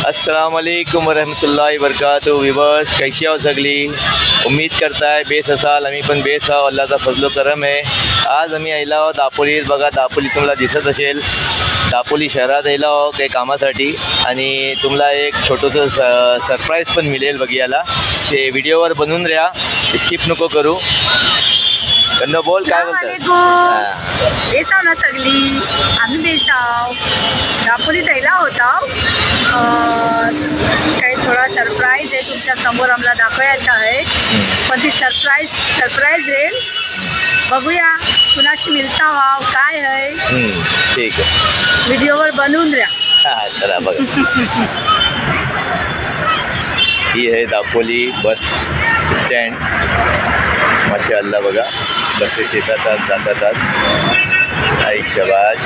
अस्सलाम वालेकुम वरहमतुल्लाहि वबरकातुहू। व्यूवर्स कैसी हो सगली, उम्मीद करता है बेस असाल आम्ही पण बेस आहो, अल्लाचा फजलो करम आहे। आज आम्ही आयला आहोत दापोलीत। बघा दापोली तुम्हाला दिसत असेल, दापोली शहरात आयला आहो काही कामासाठी आणि तुम्हाला एक छोटंसं सरप्राईज पण मिळेल बघायला। ते व्हिडिओवर बनवून राहा, स्किप नको करू। कन्नो बोल काय बोलतात? बेसाव ना सगळी, आम्ही बेसाव दापोलीत यायला होता। काही थोडा सरप्राईज आहे तुमच्या समोर आम्हाला दाखवायचा आहे, पण ती सरप्राईज येईल, बघूया कुणाशी मिळता व्हाव काय आहे। ठीक आहे, व्हिडिओवर बनवून द्या। हां चला बघा। ही आहे दापोली बस स्टँड। माशाअल्लाह बघा, बसेस येतात जातात। आई शबाश।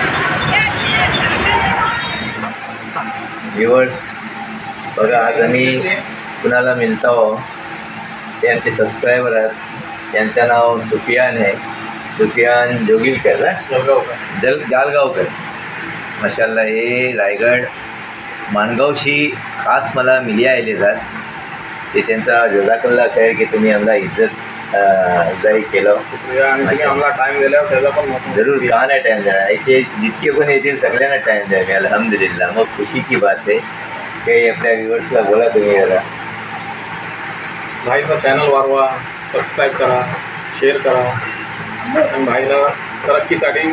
व्ह्यूअर्स बघा, आज आम्ही कुणाला मिळतो आहो, ते आमचे सबस्क्रायबर आहेत। त्यांचं नाव सुफियान आहे, सुफियान जोगिलकर जालगावकर। माशाअल्लाह हे रायगड माणगावशी खास मला मिलिया आले जात। ते त्यांचा जजाकल्ला खैर की तुम्ही आम्हाला इज्जत जाई केलं आम्हाला टाइम दिल्यावर त्याचा पण जरूर का नाही टाइम देणार, असे जितके पण येतील सगळ्यांना टाइम द्यावे अल्हम्दुलिल्लाह। मग खुशीची बात आहे। काही आपल्या व्ह्युअर्सला बोला तुम्ही जरा, भाईचा चॅनल वाढवा, सबस्क्राईब करा, शेअर करा आणि भाईला तरक्कीसाठी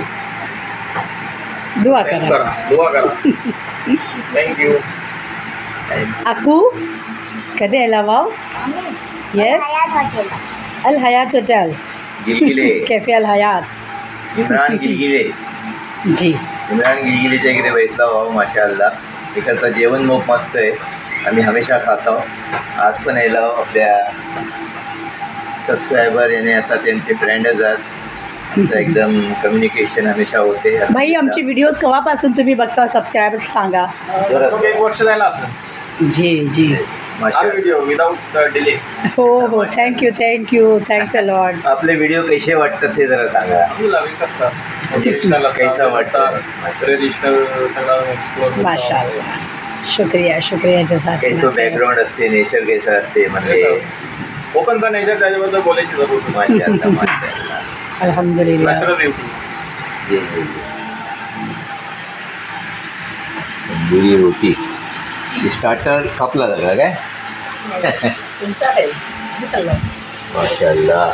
दुआ करा। थँक्यू। अकू कधी यायला वाव? येस, अल हयात होटल गिलगिले कैफे अल हयात। इम्रान गिलगिले जी, इम्रान गिलगिलीच्या इकडे बैसला भाऊ। माशाअल्लाह इकडचं जेवण खूप मस्त आहे, आम्ही हमेशा खातो। आज पण यायला आपल्या सबस्क्रायबर याने आता त्यांचे फ्रेंडच आहेत, आमचं एकदम कम्युनिकेशन हमेशा होते। भाई आमचे व्हिडिओज केव्हापासून तुम्ही बघता? सबस्क्रायबर सांगा। मग 1 वर्ष झालं असं जी जी, व्हिडिओ विदाउट डिले। हो थँक्यू थँक्स अ लॉट। आपले व्हिडिओ कसे वाटतात ते जरा सांगा। असतात ट्रेडिशनल कैसा वाटतं? ट्रेडिशनल सगळं एक्सप्लोर। माशाअल्लाह, शुक्रिया जजाक। कैसं बॅकग्राऊंड असते, नेचर कैसं असते म्हणजे कोकणचा नेचर, त्याच्याबद्दल बोलायची जरूर नाही। माशाअल्लाह माशाअल्लाह। अल्हम्दुलिल्लाह। Natural beauty. जी जी तंदूरी रोटी स्टार्टर खपला जागा काय? तुमचा आहे माशाअल्लाह।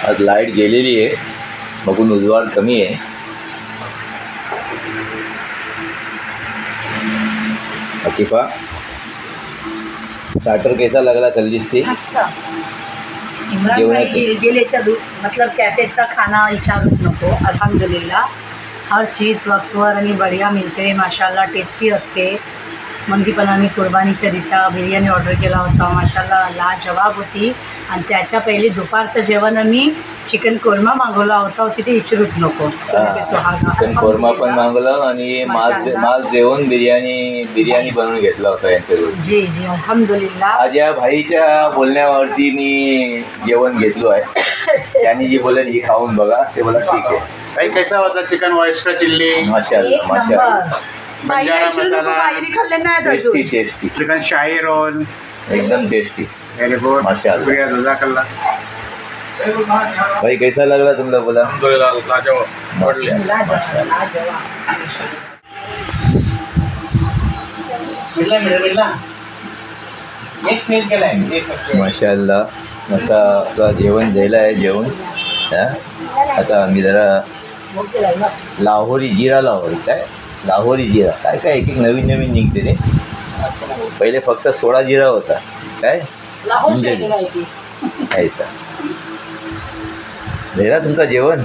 आज लाईट गेलेली आहे, बघून उजवाड कमी आहे। अकिफा स्टार्टर कैसा लगला जल्दीच? इम्रान भाई गिलगिलेच्या मतलब कॅफेचा खाना विचारूच नको। अल्हम्दुलिल्लाह हर चीज़ वक्तवर आणि बढिया मिळते, माशाअल्लाह टेस्टी असते। मंदी पण आम्ही कुर्बानीच्या दिवसा बिर्याणी ऑर्डर केला होता, माशाअल्लाह लाजवाब होती। आणि त्याच्या पहिले दुपारचं जेवण आम्ही चिकन कोरमा मागवला होता, तिथे विचारूच नको। चिकन कोरमा पण मागवलं आणि मास जेवण बिर्याणी बनवून घेतला होता यांच्याकडून। जी जी अल्हम्दुलिल्लाह। आज या भाईच्या बोलण्यावरती मी जेवण घेतलो आहे, त्यांनी जी बोलले ही खाऊन बघा, ते बोला ठीक आहे। भाई कैसा होता चिकन ऑयस्टर चिल्ली, माशाअल्लाह माशाअल्लाह, बंजारा मसाला, टेस्टी चिकन शाही रोल, एकदम टेस्टी। वेरी गुड, माशाअल्लाह। शुक्रिया जजाकल्ला। भाई कैसा लगला तुमला बोला? लाजवाब पडले। माशाअल्लाह आता आपला जेवण द्यायला आहे जेवण। आता आम्ही जरा लाहोरी जिरा काय एक नवीन निघते ते। पहिले फक्त सोडा जिरा होता काय म्हणजे खायचा। झाला तुमचं जेवण?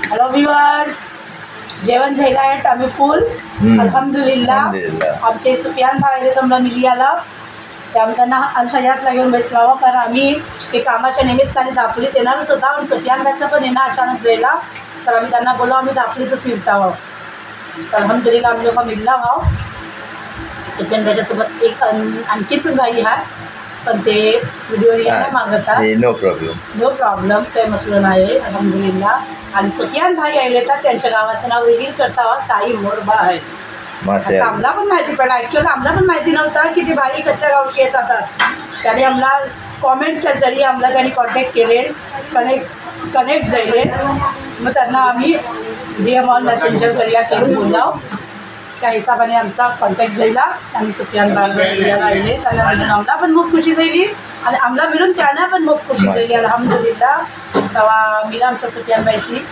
हॅलो व्ह्युअर्स, जेवण झालं आहे आम्ही फुल अल्हम्दुलिल्लाह। आमचे सुफियान भाई तुम्हाला मिली आला, त्यामुळे त्यांना अल हयातला घेऊन बसलावं, कारण आम्ही ते कामाच्या निमित्ताने दापोलीत येणारच होता आणि सुफियान भाईचं पण येणं अचानक जायला, तर आम्ही त्यांना बोललो आम्ही दापोलीतच फिरता आहोत। अल्हम्दुलिल्लाह हम लोग का मिलना भाव। सुफियान भाईच्यासोबत एक आणखी पण भाई हा पण ते व्हिडिओ नाही मागतात. No problem. नो प्रॉब्लेम, काही मसलं नाही अल्हम्दुलिल्ला. आणि सुफियान भाई आले तर त्यांच्या गावाचं नाव वेगळी करता साई मोरबा आहे. मासे आम्हाला पण माहिती पडलं, ॲक्च्युअली आम्हाला पण माहिती नव्हतं की ते भाई कच्च्या गावची येतात. त्याने आम्हाला कॉमेंटच्या जरिये आम्हाला त्यांनी कॉन्टॅक्ट केले, कनेक्ट झाले. मग त्यांना आम्ही DM ऑन मेसेंजर करूया करून बोलाव. त्या हिशोबाने आमचा कॉन्टॅक्ट झाला आणि सुफियान भाई राहिले. त्यांना मिळून आम्हाला पण खूप खुशी झाली आणि आम्हाला मिळून त्यांना पण खूप खुशी झाली अल्हम्दुलिल्ला. तेव्हा मी आमच्या सुफियान भाईशी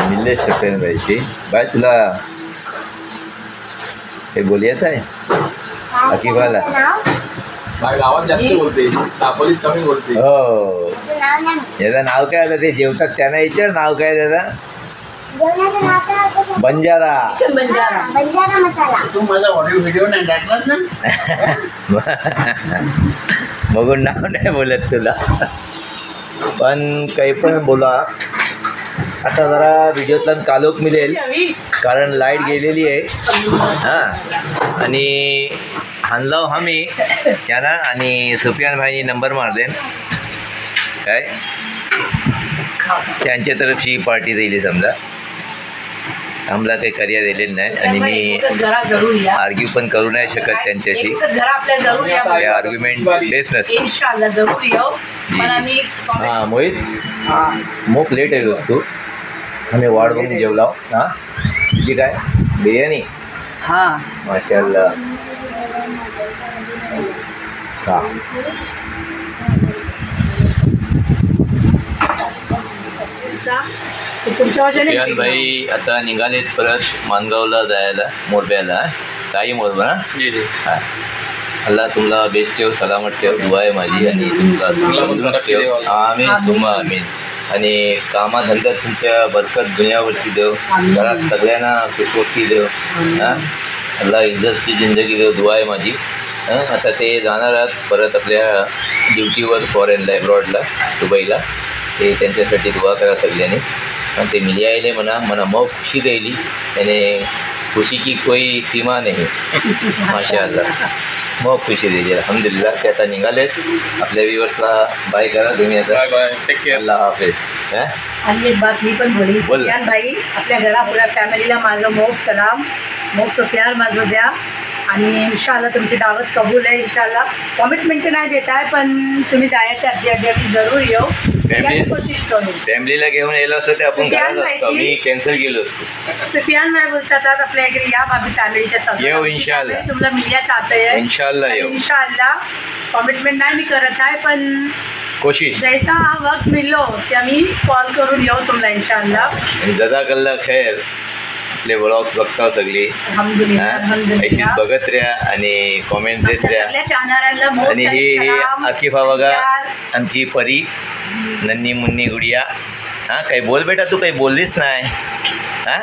मिळले सुफियान भाईशी. बाय तुला हे बोलूयात आहे अकिबाला. बाई गावात जास्त बोलते, दापोलीत कमी बोलते. हो याचं नाव काय आता ते जेवतात त्यांना विचार नाव काय त्याचा. बंजारा. बंजारा मसाला. तू माझा ऑडिओ व्हिडिओ नाही टाकलास ना. बघून नाव नाही बोलत तुला, पण काही पण बोला. आता जरा व्हिडिओतला कालोख मिळेल कारण लाईट गेलेली आहे. हां आणि हाणलाव आम्ही यांना आणि सुफियान भाईनी नंबर मार देन काय त्यांच्या तरफची पार्टी दिली समजा. आम्हाला काही कार्य दिलेलं नाही आणि मी घरा जरूर या. आर्ग्यू पण करू नाही शकत त्यांच्याशी. घरा आपल्या जरूर या. हे आर्ग्युमेंट बेस नसतं. इन्शाल्लाह जरूर येऊ. पण आम्ही हां मोहित मोप लेट आहे तू. आम्ही वाढ बघून जेवला. हां तुझी काय बिर्याणी. हां माशाल्लाह. हां सुफियान भाई आता निघालेत परत मानगावला जायला मोरब्याला. काही मोरबा ना. हां अल्लाह तुमला बेस्ट ठेव, सलामत ठेव. दुआ आहे माझी आणि तुमला ठेव. आमीन सुम्मा आमीन. आणि कामाधंद्यात तुमच्या बरकत दुनियावरती देव. घरात सगळ्यांना खुशवक्ती देव. हां अल्लाह इज्जतची जिंदगी देव. दुआ आहे माझी. आता ते जाणार आहात परत आपल्या ड्युटीवर फॉरेनला एब्रॉडला दुबईला. ते त्यांच्यासाठी दुआ करा सगळ्यांनी. आणि ते मिली आले म्हणा मग खुशी द्यायली त्याने. खुशी की कोई सीमा नाही. माशाअल्लाह मग खुशी दिली अल्हम्दुलिल्लाह. ते आता निघालेत. आपल्या व्ह्यूअर्सला बाय करा तुम्ही आता. Bye take care. अल्लाह हाफिज. आणि एक बात मी पण बोली. सुफियान भाई आपल्या घरापुऱ्या फॅमिलीला माझं मोग सलाम. मोग सुफियान माझं द्या. आणि इन्शाल्लाह तुमची दावत कबूल आहे. इन्शाल्लाह कमिटमेंट नाही देत आहे पण तुम्ही जायच्या आधी आम्ही जरूर येऊ. कोशिश करू. फॅमिलीला घेऊन यायला असतं ते आपण घरात असतो. मी कॅन्सल केलो असतो. सुफियान भाई बोलतात आपल्या इकडे या भाभी फॅमिलीच्या येऊ इंशाल्लाह. तुम्हाला मिल्या चाहते आहे इंशाल्लाह येऊ. इंशाल्लाह. कमिटमेंट नाही मी करत आहे पण कोशिश जैसा हा वक्त मिळलो ते आम्ही कॉल करून येऊ तुम्हाला इंशाल्लाह. जजाकल्ला खैर. आपले ब्लॉग बघता सगळी. अशीच बघत राहा आणि कॉमेंट देत राहा. आणि ही आकिफा बघा आमची परी नन्नी मुन्नी गुडिया. हां काही बोल बेटा, तू काही बोललीच नाही. हां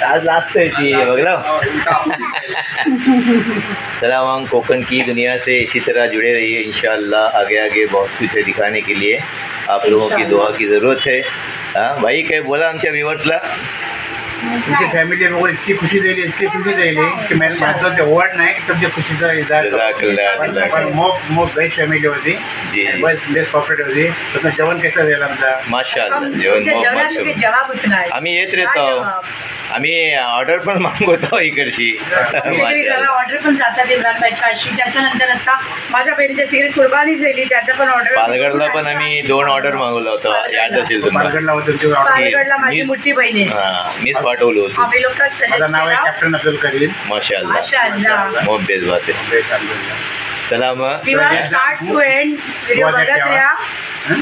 आज लास्ट आहे ती बघला. सलाम हम कोकण की दुनिया से इसी तरह जुड़े रहिए. इंशाअल्लाह आगे आगे बहुत कुछ है दिखाने के लिए. आप लोगों की दुआ की ज़रूरत है. हां भाई काही बोला आमच्या व्ह्यूअर्सला. तुमची फॅमिली बघून इतकी खुशी दिली की माझं ते ओव्हर नाही की तुमच्या खुशीचा इजार. पण मोप बेस्ट फॅमिली होती. बस बेस्ट कॉपरेट होती. तुम्ही जेवण कसं दिलं आमचा. माशाअल्लाह जेवण जवाबच नाही. आम्ही येत राहतो. आम्ही ऑर्डर पण मागवतो इकडची. ऑर्डर पण जातात इम्रान भाईच्या अशी. त्याच्यानंतर आता माझ्या बहिणीच्या सिगरेट कुर्बानी झाली त्याचं पण ऑर्डर. पालगडला पण आम्ही 2 ऑर्डर मागवलं होतं. याद असेल तुम्हाला. पालगडला माझी मोठी बहीण आहे. मीच पाठवलं होतं. आम्ही लोक माझं नाव आहे कॅप्टन अब्दुल करीम. माशाअल्लाह माशाअल्लाह. बहुत बेस्ट बात आहे. चला मग स्टार्ट टू एंड व्हिडिओ बघत राहा.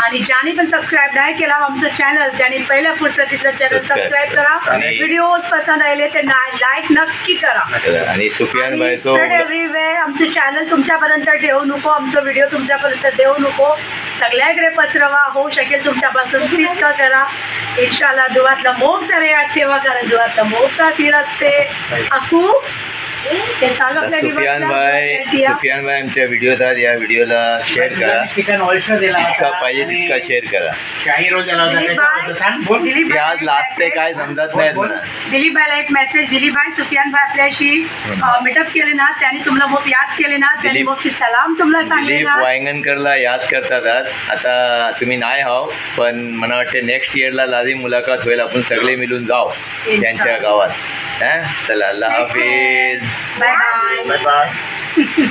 आणि ज्याने पण सबस्क्राईब नाही केला आमचं चॅनल त्याने पहिल्या फुरसतीतलं चॅनल सबस्क्राईब करा. व्हिडिओज पसंत आले तर लाईक नक्की करा. आणि सुफियान भाईचो एव्हरीवेअर आमचं चॅनल तुमच्यापर्यंत ठेवू नको. आमचं व्हिडिओ तुमच्यापर्यंत देऊ नको. सगळ्याकडे पसरवा. होऊ शकेल तुमच्यापासून तितकं करा. इन्शाल्लाह दुआतला मोग सारे ठेवा. कारण दुआतला मोग तासीर असते. अकू ते सांग आपल्या सुफियान भाई आमच्या व्हिडिओत आहेत. या व्हिडिओला शेअर करा. चिकन ऑयस्टर दिला जितका पाहिजे तितका शेअर करा. शाही रोल दिला होता त्याच्याबद्दल सांग बोल. हे आज लास्ट आहे काय समजत नाही मला. दिलीप भाईला एक मेसेज. दिलीप भाई सुफियान भाई आपल्याशी मीटअप केले ना, त्यांनी तुम्हाला खूप याद केले ना, त्यांनी खूपशी सलाम तुम्हाला सांगले दिलीप ना. वायंगणकरला याद करतात आज. आता तुम्ही नाही हाव पण मला वाटते नेक्स्ट इयरला लाझिम मुलाखत होईल. आपण सगळे मिळून जाऊ त्यांच्या गावात. चला अल्लाह हाफिज. Bye bye. Bye bye.